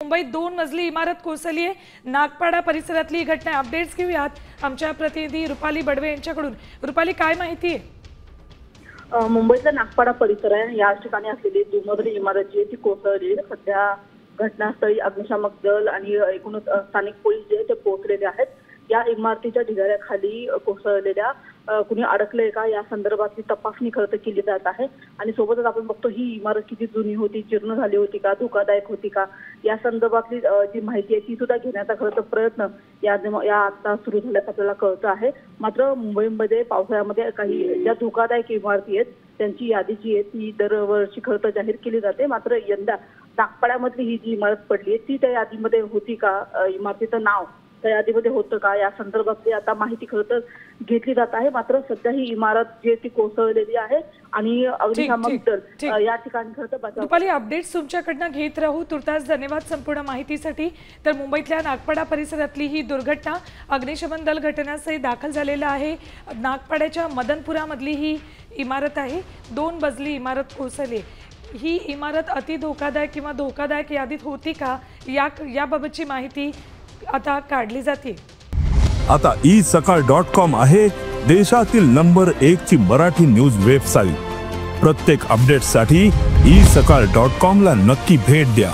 मुंबईत 2 मजली इमारत कोसळली आहे। नागपाडा परिसरातली घटना अपडेट्स घेऊयात आमच्या प्रतिनिधी रुपाली बडवे यांच्याकडून। रुपाली, काय माहिती आहे? मुंबईतला नागपाडा परिसर आहे, या ठिकाणी असलेली 2 मजली इमारत जी ती कोसळली। सध्या घटनास्थळी अग्निशामक दल आणि एकूणच स्थानिक पोलीस जे ते पोहोचलेले आहेत। या इमारतीच्या ढिगाऱ्याखाली कोसळलेल्या कुणी अडकलंय का या संदर्भातली तपासणी खरं तर केली जात आहे। आणि सोबतच आपण बघतो ही इमारत किती जुनी होती, जीर्ण झाली होती का, धोकादायक होती का, या संदर्भातली जी माहिती आहे ती सुद्धा घेण्याचा खरं तर प्रयत्न या आता सुरू झाल्याचं आपल्याला कळतं आहे। मात्र मुंबईमध्ये पावसाळ्यामध्ये काही ज्या धोकादायक इमारती आहेत त्यांची यादी जी आहे ती दरवर्षी खरं तर जाहीर केली जाते। मात्र यंदा नागपाड्यामधली ही जी इमारत पडली आहे ती त्या यादीमध्ये होती का, इमारतीचं नाव त्या यादीमध्ये होतं का, या संदर्भातली आता माहिती खरं तर घेतली जात आहे। मात्र सध्या ही इमारत जी ती कोसळलेली आहे आणि अग्निशामक दल या ठिकाणी खरं तर बचाव। रुपाली, अपडेट्स तुमच्याकडनं घेत राहू। तुर्तास धन्यवाद संपूर्ण माहितीसाठी। तर मुंबईतल्या नागपाडा परिसरातली ही दुर्घटना, अग्निशमन दल घटनास्थळी दाखल झालेला आहे। नागपाड्याच्या मदनपुरामधली ही इमारत आहे, 2 मजली इमारत कोसळली। ही इमारत अति धोकादायक किंवा धोकादायक यादीत होती का, याबाबतची माहिती आता काढली जाते। आता isakal.com आहे देशातील नंबर 1 ची मराठी न्यूज वेबसाईट। प्रत्येक अपडेटसाठी isakal.com ला नक्की भेट द्या।